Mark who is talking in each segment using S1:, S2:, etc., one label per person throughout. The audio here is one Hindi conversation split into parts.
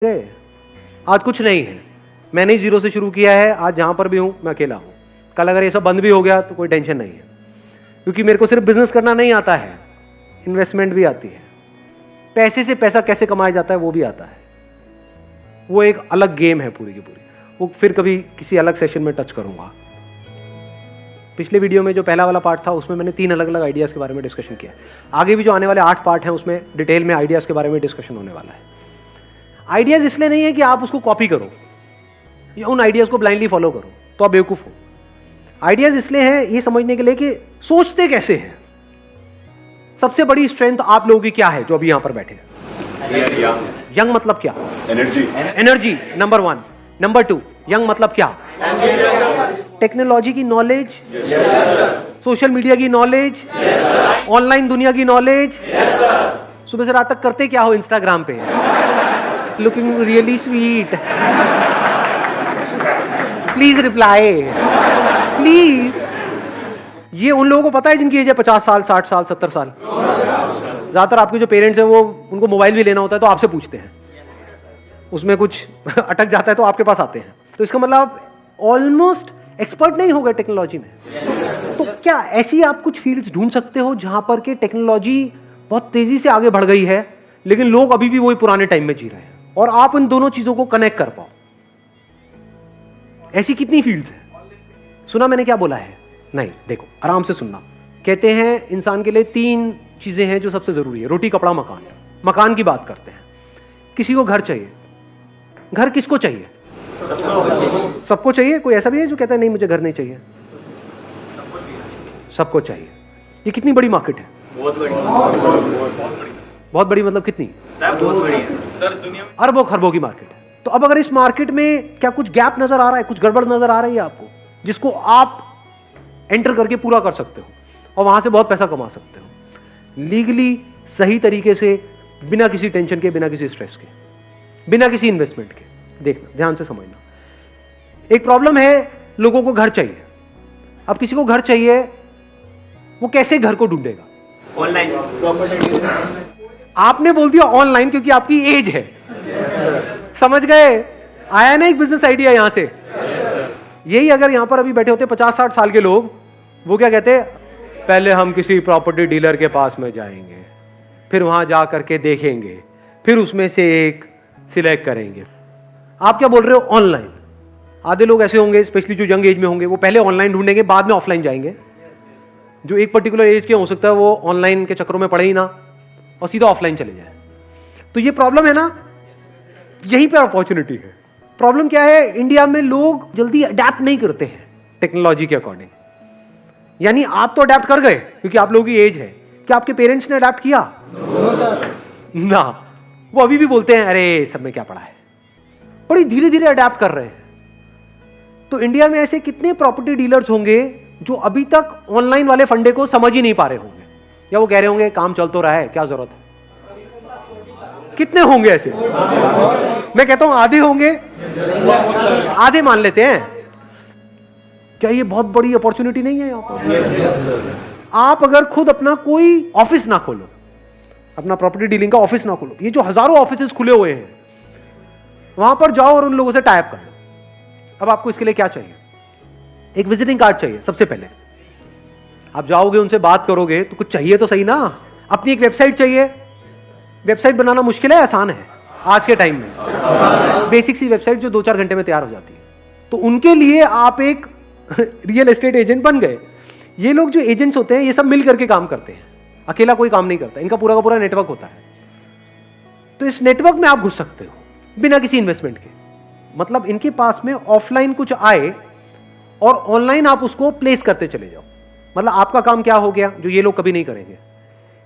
S1: गए। आज कुछ नहीं है, मैंने ही जीरो से शुरू किया है। आज जहां पर भी हूं मैं अकेला हूं। कल अगर ये सब बंद भी हो गया तो कोई टेंशन नहीं है, क्योंकि मेरे को सिर्फ बिजनेस करना नहीं आता है, इन्वेस्टमेंट भी आती है। पैसे से पैसा कैसे कमाया जाता है वो भी आता है। वो एक अलग गेम है पूरी की पूरी। वो फिर कभी किसी अलग सेशन में टच करूंगा। पिछले वीडियो में जो पहला वाला पार्ट था उसमें मैंने 3 अलग अलग आइडियाज के बारे में डिस्कशन किया। आगे भी जो आने वाले 8 पार्ट हैं उसमें डिटेल में आइडियाज के बारे में डिस्कशन होने वाला है। आइडियाज इसलिए नहीं है कि आप उसको कॉपी करो या उन आइडियाज को ब्लाइंडली फॉलो करो तो आप बेवकूफ हो। आइडियाज इसलिए है ये समझने के लिए कि सोचते कैसे हैं। सबसे बड़ी स्ट्रेंथ आप लोगों की क्या है जो अभी यहां पर बैठे हैं? यंग मतलब क्या? Energy number 1। नंबर 2, यंग मतलब क्या? टेक्नोलॉजी की नॉलेज, सोशल मीडिया की नॉलेज, ऑनलाइन दुनिया की नॉलेज। सुबह से रात तक करते क्या हो इंस्टाग्राम पे? Looking really sweet, please reply please. ये उन लोगों को पता है जिनकी एज है 50 साल, 60 साल, 70 साल। ज्यादातर आपके जो पेरेंट्स हैं वो उनको मोबाइल भी लेना होता है तो आपसे पूछते हैं, उसमें कुछ अटक जाता है तो आपके पास आते हैं। तो इसका मतलब आप ऑलमोस्ट एक्सपर्ट नहीं हो गए टेक्नोलॉजी में। तो क्या ऐसी आप कुछ फील्ड्स ढूंढ सकते हो जहां पर के टेक्नोलॉजी बहुत तेजी से आगे बढ़ गई है लेकिन लोग अभी भी वही पुराने टाइम में जी रहे हैं, और आप इन दोनों चीजों को कनेक्ट कर पाओ? ऐसी कितनी फील्ड्स हैं? सुना मैंने क्या बोला है? नहीं, देखो आराम से सुनना। कहते हैं इंसान के लिए 3 चीजें हैं जो सबसे जरूरी है, रोटी कपड़ा मकान। मकान की बात करते हैं। किसी को घर चाहिए। घर किसको चाहिए? सबको चाहिए। कोई ऐसा भी है जो कहता है नहीं मुझे घर नहीं चाहिए? सबको चाहिए। ये कितनी बड़ी मार्केट है? बहुत बड़ी मतलब कितनी?
S2: बहुत बड़ी है सर, दुनिया में
S1: अरबों खरबों की मार्केट है। तो अब अगर इस मार्केट में क्या कुछ गैप नजर आ रहा है, कुछ गड़बड़ नजर आ रही है आपको, जिसको आप एंटर करके पूरा कर सकते हो और वहां से बहुत पैसा कमा सकते हो लीगली, सही तरीके से, बिना किसी टेंशन के, बिना किसी स्ट्रेस के, बिना किसी इन्वेस्टमेंट के? देखना, ध्यान से समझना। एक प्रॉब्लम है, लोगों को घर चाहिए। अब किसी को घर चाहिए, वो कैसे घर को ढूंढेगा?
S2: ऑनलाइन।
S1: आपने बोल दिया ऑनलाइन क्योंकि आपकी एज है। समझ गए? आया ना एक बिजनेस आइडिया यहां से। यही अगर यहां पर अभी बैठे होते 50-60 साल के लोग, वो क्या कहते? पहले हम किसी प्रॉपर्टी डीलर के पास में जाएंगे, फिर वहां जा करके देखेंगे, फिर उसमें से एक सिलेक्ट करेंगे। आप क्या बोल रहे हो? ऑनलाइन। आधे लोग ऐसे होंगे, स्पेशली जो यंग एज में होंगे, वो पहले ऑनलाइन ढूंढेंगे, बाद में ऑफलाइन जाएंगे। जो एक पर्टिकुलर एज के हो सकता है वो ऑनलाइन के चक्करों में पड़े ही ना और सीधा ऑफलाइन चले जाए। तो ये प्रॉब्लम है ना, यहीं पे अपॉर्चुनिटी है। प्रॉब्लम क्या है? इंडिया में लोग जल्दी अडेप्ट नहीं करते हैं टेक्नोलॉजी के अकॉर्डिंग। यानी आप तो अडेप्ट कर गए क्योंकि आप लोगों की एज है। क्या आपके पेरेंट्स ने अडेप्ट किया? ना, वो अभी भी बोलते हैं अरे सब में क्या पड़ा है। बड़ी धीरे धीरे अडेप्ट कर रहे हैं। तो इंडिया में ऐसे कितने प्रॉपर्टी डीलर्स होंगे जो अभी तक ऑनलाइन वाले फंडे को समझ ही नहीं पा रहे होंगे, या वो कह रहे होंगे काम चल तो रहा है, क्या जरूरत है? कितने होंगे ऐसे? मैं कहता हूं आधे होंगे, आधे मान लेते हैं। क्या ये बहुत बड़ी अपॉर्चुनिटी नहीं है यहां पर? आप अगर खुद अपना कोई ऑफिस ना खोलो, अपना प्रॉपर्टी डीलिंग का ऑफिस ना खोलो, ये जो हजारों ऑफिसेस खुले हुए हैं वहां पर जाओ और उन लोगों से टाई अप कर लो। अब आपको इसके लिए क्या चाहिए? एक विजिटिंग कार्ड चाहिए। सबसे पहले आप जाओगे, उनसे बात करोगे तो कुछ चाहिए तो सही ना। अपनी एक वेबसाइट चाहिए। वेबसाइट बनाना मुश्किल है, आसान है आज के टाइम में? बेसिक सी वेबसाइट जो 2-4 घंटे में तैयार हो जाती है। तो उनके लिए आप एक रियल एस्टेट एजेंट बन गए। ये लोग जो एजेंट्स होते हैं ये सब मिल करके काम करते हैं, अकेला कोई काम नहीं करता। इनका पूरा का पूरा नेटवर्क होता है। तो इस नेटवर्क में आप घुस सकते हो बिना किसी इन्वेस्टमेंट के। मतलब इनके पास में ऑफलाइन कुछ आए और ऑनलाइन आप उसको प्लेस करते चले जाओ। मतलब आपका काम क्या हो गया जो ये लोग कभी नहीं करेंगे,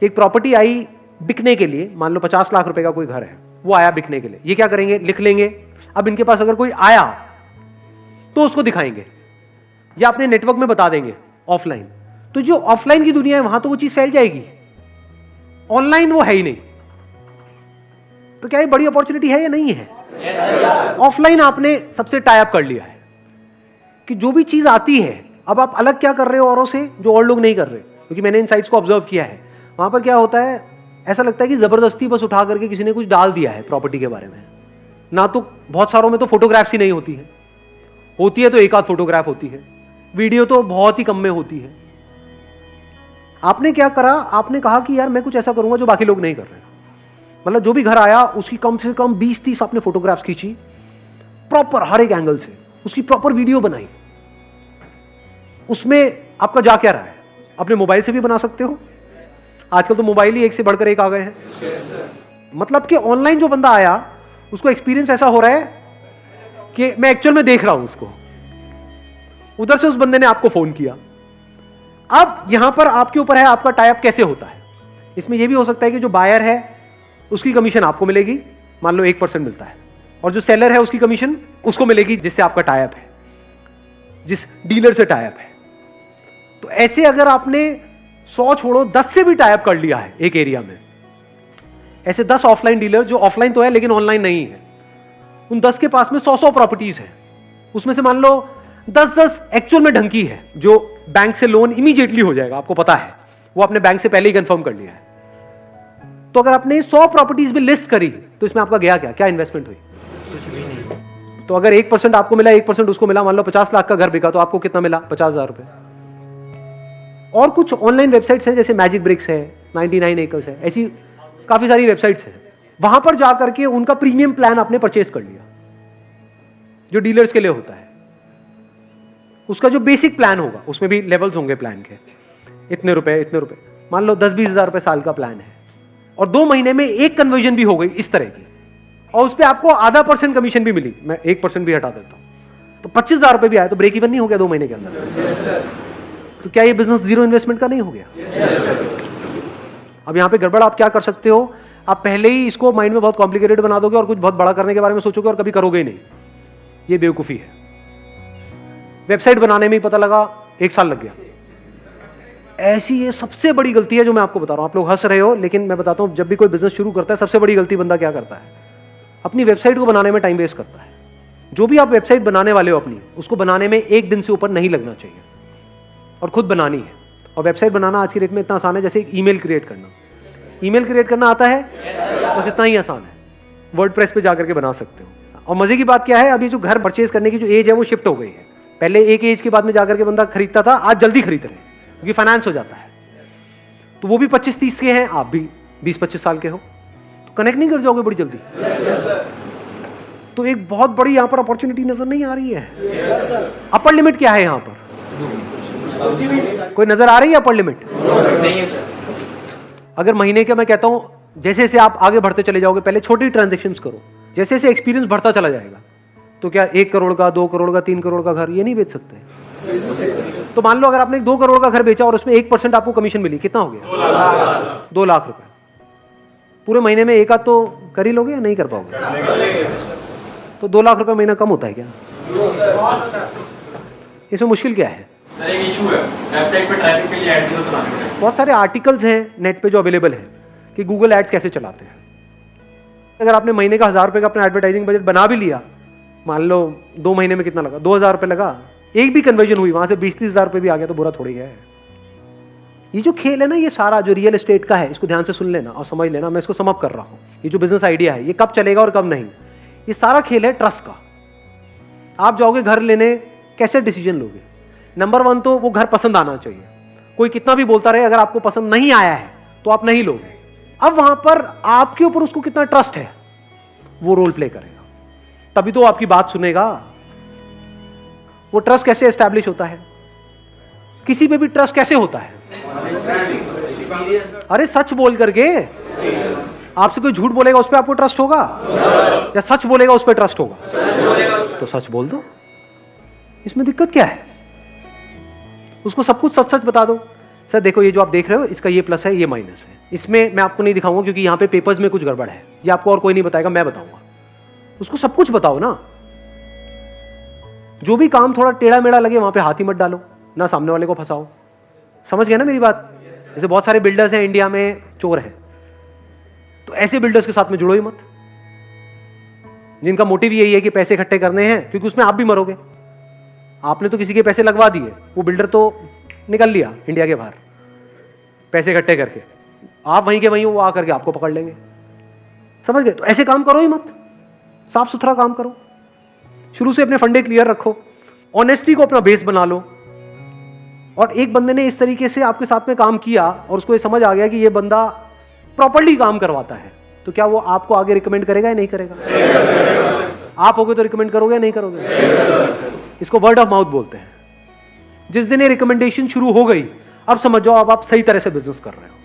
S1: कि एक प्रॉपर्टी आई बिकने के लिए, मान लो 50 लाख रुपए का कोई घर है, वो आया बिकने के लिए, ये क्या करेंगे? लिख लेंगे। अब इनके पास अगर कोई आया तो उसको दिखाएंगे या अपने नेटवर्क में बता देंगे ऑफलाइन। तो जो ऑफलाइन की दुनिया है वहां तो वो चीज फैल जाएगी, ऑनलाइन वो है ही नहीं। तो क्या ये बड़ी अपॉर्चुनिटी है या नहीं है? ऑफलाइन आपने सबसे टाई अप कर लिया है कि जो भी चीज आती है, अब आप अलग क्या कर रहे हो औरों से जो और लोग नहीं कर रहे? क्योंकि मैंने इन साइट्स को ऑब्जर्व किया है, वहां पर क्या होता है, ऐसा लगता है कि जबरदस्ती बस उठा करके किसी ने कुछ डाल दिया है प्रॉपर्टी के बारे में। ना तो बहुत सारों में तो फोटोग्राफ्स ही नहीं होती है, होती है तो एक आध फोटोग्राफ होती है, वीडियो तो बहुत ही कम में होती है। आपने क्या करा, आपने कहा कि यार मैं कुछ ऐसा करूंगा जो बाकी लोग नहीं कर रहे। मतलब जो भी घर आया उसकी कम से कम 20-30 आपने फोटोग्राफ्स खींची, प्रॉपर हर एक एंगल से, उसकी प्रॉपर वीडियो बनाई। उसमें आपका जा क्या रहा है? अपने मोबाइल से भी बना सकते हो, आजकल तो मोबाइल ही एक से बढ़कर एक आ गए हैं। मतलब कि ऑनलाइन जो बंदा आया उसको एक्सपीरियंस ऐसा हो रहा है कि मैं एक्चुअल में देख रहा हूं उसको। उधर से उस बंदे ने आपको फोन किया। अब यहां पर आपके ऊपर है आपका टाई अप कैसे होता है। इसमें यह भी हो सकता है कि जो बायर है उसकी कमीशन आपको मिलेगी, मान लो 1% मिलता है, और जो सेलर है उसकी कमीशन उसको मिलेगी जिससे आपका टाई अप है, जिस डीलर से टाई अप है। तो ऐसे अगर आपने 100 छोड़ो 10 से भी टाई अप कर लिया है एक एरिया में, ऐसे 10 ऑफलाइन डीलर जो ऑफलाइन तो है लेकिन ऑनलाइन नहीं है, उन 10 के पास में 100 प्रॉपर्टीज है, उसमें से मान लो 10 एक्चुअल में ढंकी है जो बैंक से लोन इमीडिएटली हो जाएगा, आपको पता है, वो आपने बैंक से पहले ही कंफर्म कर लिया है। तो अगर आपने 100 प्रॉपर्टीज भी लिस्ट करी तो इसमें आपका गया क्या इन्वेस्टमेंट हुई? कुछ भी नहीं। तो अगर 1% आपको मिला, 1% उसको मिला, मान लो 50 लाख का घर बिका तो आपको कितना मिला? 50,000 रुपए। और कुछ ऑनलाइन वेबसाइट्स हैं जैसे मैजिक ब्रिक्स है, 99 एकर्स है, ऐसी काफी सारी वेबसाइट्स हैं। वहां पर जाकर के उनका प्रीमियम प्लान आपने परचेज कर लिया जो डीलर्स के लिए होता है। उसका जो बेसिक प्लान होगा उसमें भी लेवल्स होंगे प्लान के, इतने रुपए, मान लो 10-20 हजार रुपए साल का प्लान है, और 2 महीने में एक कन्वर्जन भी हो गई इस तरह की, और उस पर आपको आधा % कमीशन भी मिली, मैं 1% भी हटा देता हूं तो 25,000 रुपए भी आया, तो ब्रेक इवन नहीं हो गया 2 महीने के अंदर? तो क्या ये बिजनेस जीरो इन्वेस्टमेंट का नहीं हो गया? अब यहां पे गड़बड़ आप क्या कर सकते हो, आप पहले ही इसको माइंड में बहुत कॉम्प्लिकेटेड बना दोगे और कुछ बहुत बड़ा करने के बारे में सोचोगे और कभी करोगे ही नहीं। ये बेवकूफी है। वेबसाइट बनाने में ही पता लगा 1 साल लग गया। ऐसी ये सबसे बड़ी गलती है जो मैं आपको बता रहा हूं। आप लोग हंस रहे हो लेकिन मैं बताता हूं, जब भी कोई बिजनेस शुरू करता है सबसे बड़ी गलती बंदा क्या करता है, अपनी वेबसाइट को बनाने में टाइम वेस्ट करता है। जो भी आप वेबसाइट बनाने वाले हो अपनी, उसको बनाने में 1 दिन से ऊपर नहीं लगना चाहिए, और खुद बनानी है। और वेबसाइट बनाना आज की डेट में इतना आसान है जैसे एक ईमेल क्रिएट करना। ईमेल क्रिएट करना आता है? बस इतना ही आसान है, वर्डप्रेस पे जाकर के बना सकते हो। और मजे की बात क्या है, अभी जो घर परचेज करने की जो एज है वो शिफ्ट हो गई है। पहले एक एज के बाद में जाकर के बंदा खरीदता था, आज जल्दी खरीद रहे क्योंकि फाइनेंस हो जाता है। तो वो भी 25-30 के हैं, आप भी 20-25 साल के हो, तो कनेक्ट नहीं कर जाओगे बड़ी जल्दी? तो एक बहुत बड़ी यहां पर अपॉर्चुनिटी नजर नहीं आ रही है। अपर लिमिट क्या है यहां पर? कोई नजर आ रही है अपर लिमिट?
S2: नहीं है सर।
S1: अगर महीने के मैं कहता हूं जैसे जैसे आप आगे बढ़ते चले जाओगे, पहले छोटी ट्रांजेक्शन्स करो, जैसे जैसे एक्सपीरियंस बढ़ता चला जाएगा, तो क्या 1 करोड़ का, 2 करोड़ का, 3 करोड़ का घर ये नहीं बेच सकते? तो मान लो अगर आपने 2 करोड़ का घर बेचा और उसमें 1% आपको कमीशन मिली, कितना हो गया? 2 लाख रुपए। पूरे महीने में एक आध तो कर ही लोगे या नहीं कर पाओगे? तो 2 लाख रुपए महीना कम होता है क्या? इसमें मुश्किल क्या है?
S2: सर एक इशू है, वेबसाइट पे ट्रैफिक के लिए एड्स तो चलाने पड़ते हैं।
S1: बहुत सारे आर्टिकल्स हैं नेट पे जो अवेलेबल है कि गूगल एड्स कैसे चलाते हैं। अगर आपने महीने का 1000 रुपए का अपना एडवर्टाइजिंग बजट बना भी लिया, मान लो 2 महीने में कितना लगा? 2000 रुपए लगा, एक भी कन्वर्जन हुई, वहां से 20-30 हजार रुपए भी आ गया तो बुरा थोड़ी है। ये जो खेल है ना, ये सारा जो रियल एस्टेट का है, इसको ध्यान से सुन लेना और समझ लेना। मैं इसको सम अप कर रहा हूं। ये जो बिजनेस आइडिया है ये कब चलेगा और कब नहीं, ये सारा खेल है ट्रस्ट का। आप जाओगे घर लेने, कैसे डिसीजन लोगे? नंबर 1 तो वो घर पसंद आना चाहिए। कोई कितना भी बोलता रहे, अगर आपको पसंद नहीं आया है तो आप नहीं लोगे। अब वहां पर आपके ऊपर उसको कितना ट्रस्ट है, वो रोल प्ले करेगा, तभी तो आपकी बात सुनेगा। वो ट्रस्ट कैसे एस्टैब्लिश होता है? किसी पे भी ट्रस्ट कैसे होता है? अरे सच बोल करके। आपसे कोई झूठ बोलेगा उस पर आपको ट्रस्ट होगा, या सच बोलेगा उस पर ट्रस्ट होगा? तो सच बोल दो, इसमें दिक्कत क्या है? उसको सब कुछ सच सच बता दो। सर देखो, ये जो आप देख रहे हो इसका ये प्लस है, ये माइनस है, इसमें मैं आपको नहीं दिखाऊंगा क्योंकि यहाँ पे पेपर्स में कुछ गड़बड़ है, ये आपको और कोई नहीं बताएगा, मैं बताऊंगा। उसको सब कुछ बताओ ना। जो भी काम थोड़ा टेढ़ा मेढ़ा लगे वहां पे हाथ ही मत डालो, ना सामने वाले को फंसाओ। समझ गए ना मेरी बात? जैसे बहुत सारे बिल्डर्स हैं इंडिया में, चोर हैं, तो ऐसे बिल्डर्स के साथ में जुड़ो ही मत, जिनका मोटिव यही है कि पैसे इकट्ठे करने हैं, क्योंकि उसमें आप भी मरोगे। आपने तो किसी के पैसे लगवा दिए, वो बिल्डर तो निकल लिया इंडिया के बाहर पैसे इकट्ठे करके, आप वहीं के वहीं वो आकर के आपको पकड़ लेंगे। समझ गए? तो ऐसे काम करो ही मत। साफ सुथरा काम करो, शुरू से अपने फंडे क्लियर रखो, ऑनेस्टी को अपना बेस बना लो। और एक बंदे ने इस तरीके से आपके साथ में काम किया और उसको ये समझ आ गया कि ये बंदा प्रॉपर्ली काम करवाता है, तो क्या वो आपको आगे रिकमेंड करेगा या नहीं करेगा? आप होगे तो रिकमेंड करोगे या नहीं करोगे? इसको वर्ड ऑफ माउथ बोलते हैं। जिस दिन ये रिकमेंडेशन शुरू हो गई, अब समझ जाओ अब आप सही तरह से बिजनेस कर रहे हो।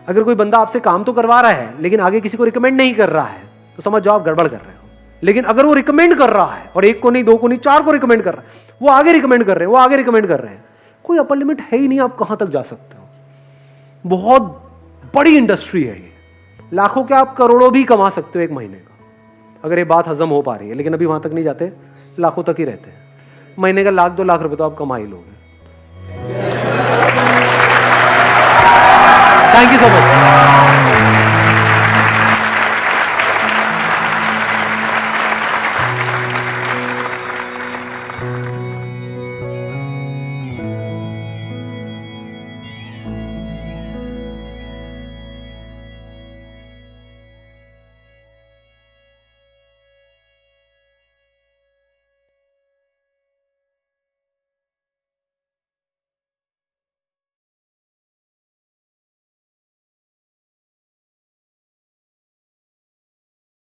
S1: अगर कोई बंदा आपसे काम तो करवा रहा है लेकिन आगे किसी को रिकमेंड नहीं कर रहा है, तो समझ जाओ आप गड़बड़ कर रहे हो। लेकिन अगर वो रिकमेंड कर रहा है, और एक को नहीं, दो को नहीं, चार को रिकमेंड कर रहा है, वो आगे रिकमेंड कर रहे हैं, वो आगे रिकमेंड कर रहे हैं, कोई अपर लिमिट है ही नहीं आप कहां तक जा सकते हो। बहुत बड़ी इंडस्ट्री है ये, लाखों के आप करोड़ों भी कमा सकते हो एक महीने का, अगर ये बात हजम हो पा रही है। लेकिन अभी वहां तक नहीं जाते, लाखों तक ही रहते हैं। महीने का 1 लाख 2 लाख रुपए तो आप कमा ही लोगे। Thank you so much.